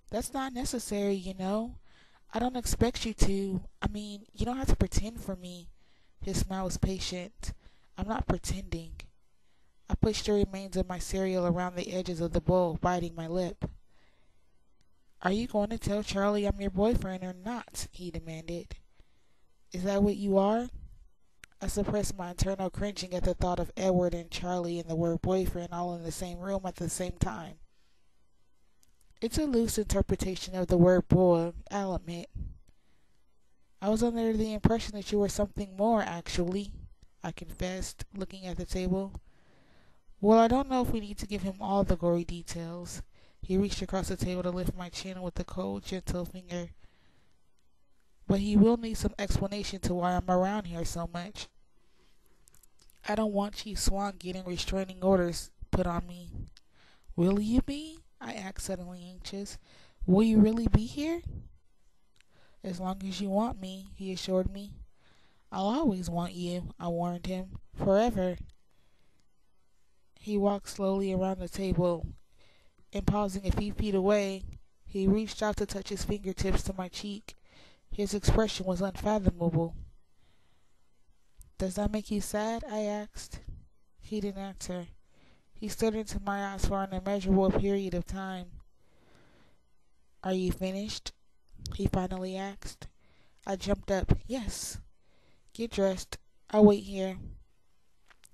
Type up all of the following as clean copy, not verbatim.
That's not necessary, you know. I don't expect you to. I mean, you don't have to pretend for me. His smile was patient. I'm not pretending. I pushed the remains of my cereal around the edges of the bowl, biting my lip. Are you going to tell Charlie I'm your boyfriend or not? He demanded. Is that what you are? I suppressed my internal cringing at the thought of Edward and Charlie and the word boyfriend all in the same room at the same time. It's a loose interpretation of the word boy, I'll admit. I was under the impression that you were something more, actually, I confessed, looking at the table. Well, I don't know if we need to give him all the gory details. He reached across the table to lift my chin with a cold, gentle finger. But he will need some explanation to why I'm around here so much. I don't want Chief Swan getting restraining orders put on me. Will you be? I asked, suddenly anxious. Will you really be here? As long as you want me, he assured me. I'll always want you, I warned him. Forever. He walked slowly around the table, and pausing a few feet away, he reached out to touch his fingertips to my cheek. His expression was unfathomable. Does that make you sad? I asked. He didn't answer. He stared into my eyes for an immeasurable period of time. Are you finished? He finally asked. I jumped up. Yes. Get dressed. I'll wait here.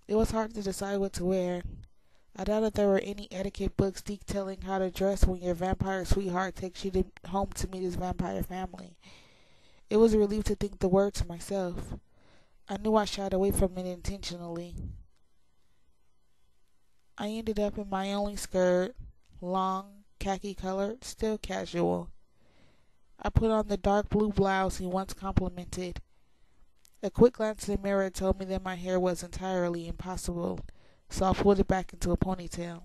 It was hard to decide what to wear. I doubted there were any etiquette books detailing how to dress when your vampire sweetheart takes you home to meet his vampire family. It was a relief to think the word to myself. I knew I shied away from it intentionally. I ended up in my only skirt, long, khaki colored, still casual. I put on the dark blue blouse he once complimented. A quick glance in the mirror told me that my hair was entirely impossible, so I pulled it back into a ponytail.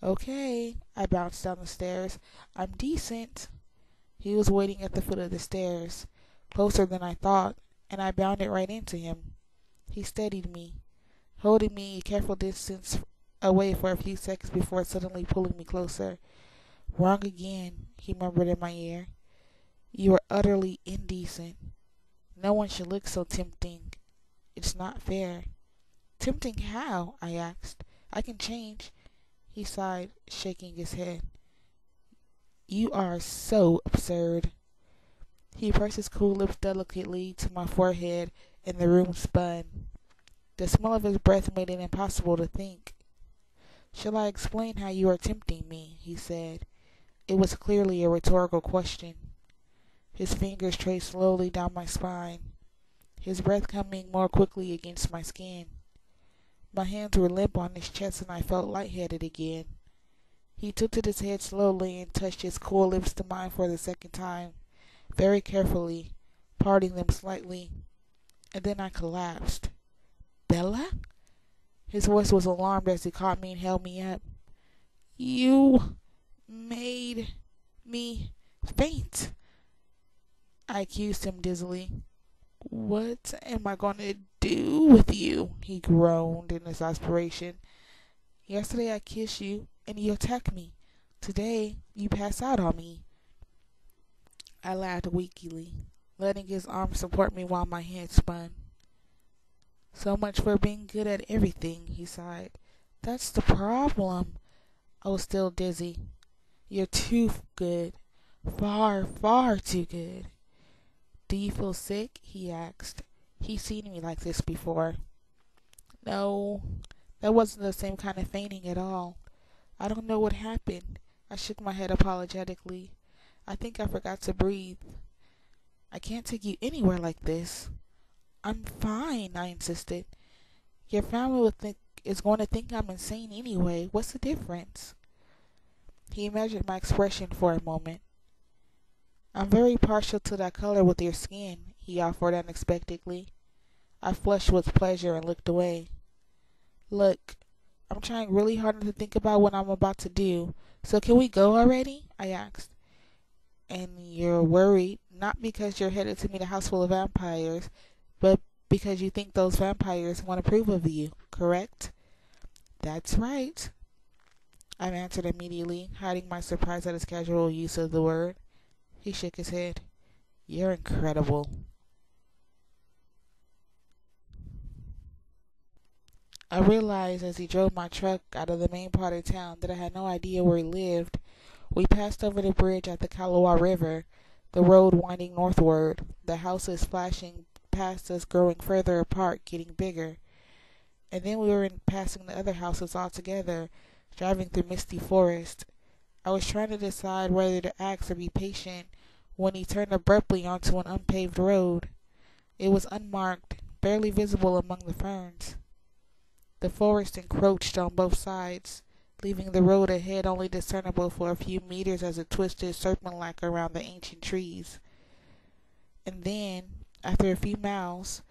Okay, I bounced down the stairs. I'm decent. He was waiting at the foot of the stairs, closer than I thought, and I bounded right into him. He steadied me, holding me a careful distance away for a few seconds before suddenly pulling me closer. Wrong again, he murmured in my ear. You are utterly indecent. No one should look so tempting. It's not fair. Tempting how? I asked. I can change. He sighed, shaking his head. You are so absurd. He pressed his cool lips delicately to my forehead, and the room spun. The smell of his breath made it impossible to think. Shall I explain how you are tempting me? He said. It was clearly a rhetorical question. His fingers traced slowly down my spine, his breath coming more quickly against my skin. My hands were limp on his chest and I felt lightheaded again. He tilted his head slowly and touched his cool lips to mine for the second time, very carefully, parting them slightly, and then I collapsed. Bella? His voice was alarmed as he caught me and held me up. You made me faint, I accused him dizzily. What am I going to do with you? He groaned in exasperation. Yesterday I kissed you and you attacked me. Today you pass out on me. I laughed weakly, letting his arm support me while my head spun. So much for being good at everything, he sighed. That's the problem. I was still dizzy. You're too good. Far, far too good. Do you feel sick? He asked. He's seen me like this before. No, that wasn't the same kind of fainting at all. I don't know what happened. I shook my head apologetically. I think I forgot to breathe. I can't take you anywhere like this. I'm fine, I insisted. Your family is going to think I'm insane anyway. What's the difference? He measured my expression for a moment. I'm very partial to that color with your skin, he offered unexpectedly. I flushed with pleasure and looked away. Look, I'm trying really hard not to think about what I'm about to do, so can we go already? I asked. And you're worried, not because you're headed to meet a house full of vampires, but because you think those vampires want to approve of you, correct? That's right. I answered immediately, hiding my surprise at his casual use of the word. He shook his head. You're incredible. I realized as he drove my truck out of the main part of town that I had no idea where he lived. We passed over the bridge at the Kalawa River, the road winding northward, the houses flashing past us growing further apart, getting bigger. And then we were passing the other houses altogether, driving through misty forest. I was trying to decide whether to ask or be patient when he turned abruptly onto an unpaved road. It was unmarked, barely visible among the ferns. The forest encroached on both sides, leaving the road ahead only discernible for a few meters as it twisted serpent-like around the ancient trees. And then, after a few miles,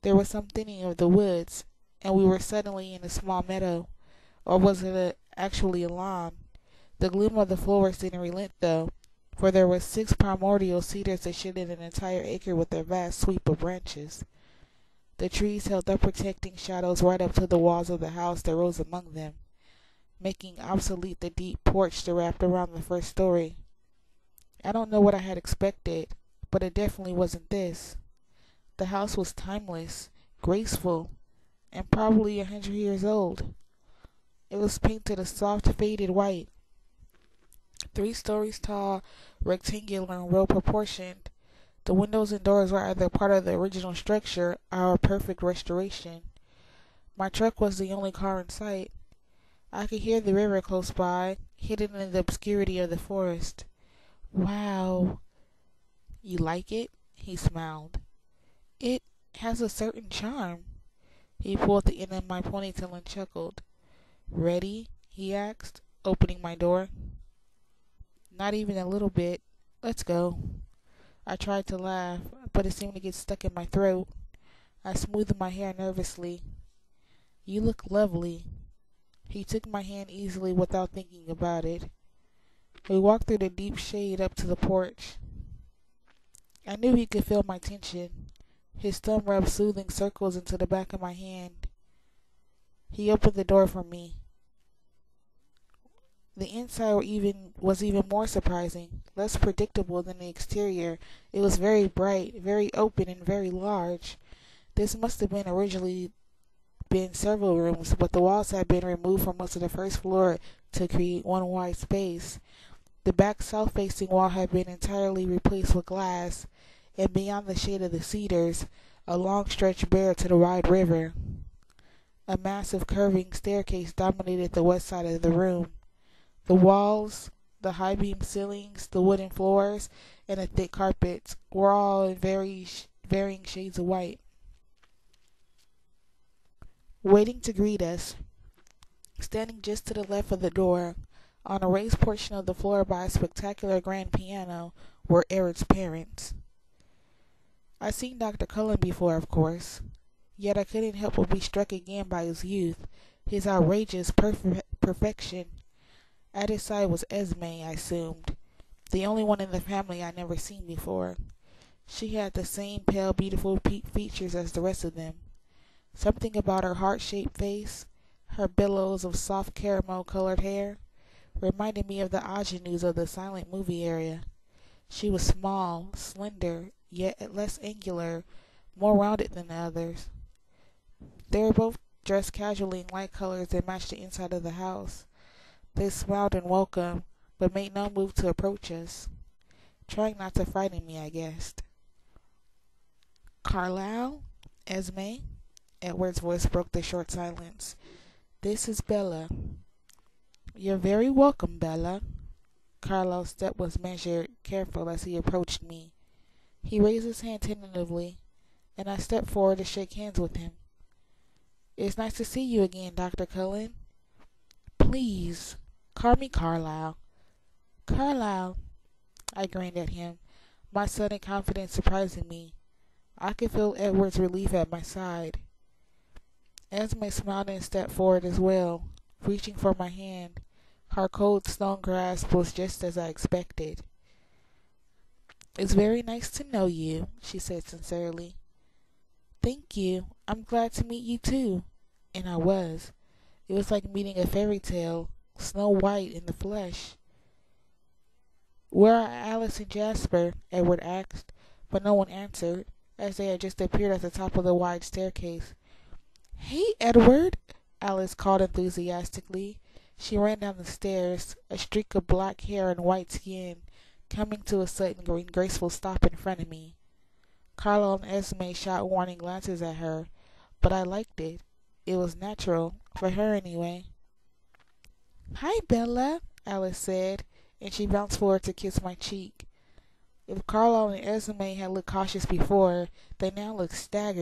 there was some thinning of the woods, and we were suddenly in a small meadow. Or was it actually a lawn? The gloom of the forest didn't relent, though, for there were 6 primordial cedars that shaded an entire acre with their vast sweep of branches. The trees held unprotecting shadows right up to the walls of the house that rose among them, making obsolete the deep porch that wrapped around the first story. I don't know what I had expected, but it definitely wasn't this. The house was timeless, graceful, and probably 100 years old. It was painted a soft, faded white, 3 stories tall, rectangular, and well proportioned. The windows and doors were either part of the original structure or a perfect restoration. My truck was the only car in sight. I could hear the river close by, hidden in the obscurity of the forest. Wow. You like it? He smiled. It has a certain charm. He pulled the end of my ponytail and chuckled. Ready? He asked, opening my door. Not even a little bit. Let's go. I tried to laugh, but it seemed to get stuck in my throat. I smoothed my hair nervously. You look lovely. He took my hand easily without thinking about it. We walked through the deep shade up to the porch. I knew he could feel my tension. His thumb rubbed soothing circles into the back of my hand. He opened the door for me. The inside was even more surprising, less predictable than the exterior. It was very bright, very open, and very large. This must have originally been several rooms, but the walls had been removed from most of the first floor to create one wide space. The back south-facing wall had been entirely replaced with glass, and beyond the shade of the cedars, a long stretch bare to the wide river. A massive curving staircase dominated the west side of the room. The walls, the high-beam ceilings, the wooden floors, and the thick carpets were all in varying shades of white. Waiting to greet us, standing just to the left of the door, on a raised portion of the floor by a spectacular grand piano, were Eric's parents. I'd seen Dr. Cullen before, of course, yet I couldn't help but be struck again by his youth, his outrageous perfection. At his side was Esme, I assumed, the only one in the family I'd never seen before. She had the same pale, beautiful features as the rest of them. Something about her heart-shaped face, her billows of soft caramel-colored hair, reminded me of the ingenues of the silent movie era. She was small, slender, yet less angular, more rounded than the others. They were both dressed casually in light colors that matched the inside of the house. They smiled in welcome, but made no move to approach us, trying not to frighten me, I guessed. Carlisle? Esme? Edward's voice broke the short silence. This is Bella. You're very welcome, Bella. Carlisle's step was measured, careful as he approached me. He raised his hand tentatively, and I stepped forward to shake hands with him. It's nice to see you again, Dr. Cullen. Please, call me Carlisle. Carlisle. I grinned at him, my sudden confidence surprising me. I could feel Edward's relief at my side. Esme smiled and stepped forward as well, reaching for my hand. Her cold stone grasp was just as I expected. It's very nice to know you, she said sincerely. Thank you. I'm glad to meet you too. And I was. It was like meeting a fairy tale, Snow White in the flesh. Where are Alice and Jasper? Edward asked, but no one answered, as they had just appeared at the top of the wide staircase. Hey, Edward, Alice called enthusiastically. She ran down the stairs, a streak of black hair and white skin, coming to a sudden graceful stop in front of me. Carlo and Esme shot warning glances at her, but I liked it. It was natural, for her anyway. Hi, Bella, Alice said, and she bounced forward to kiss my cheek. If Carlo and Esme had looked cautious before, they now looked staggered.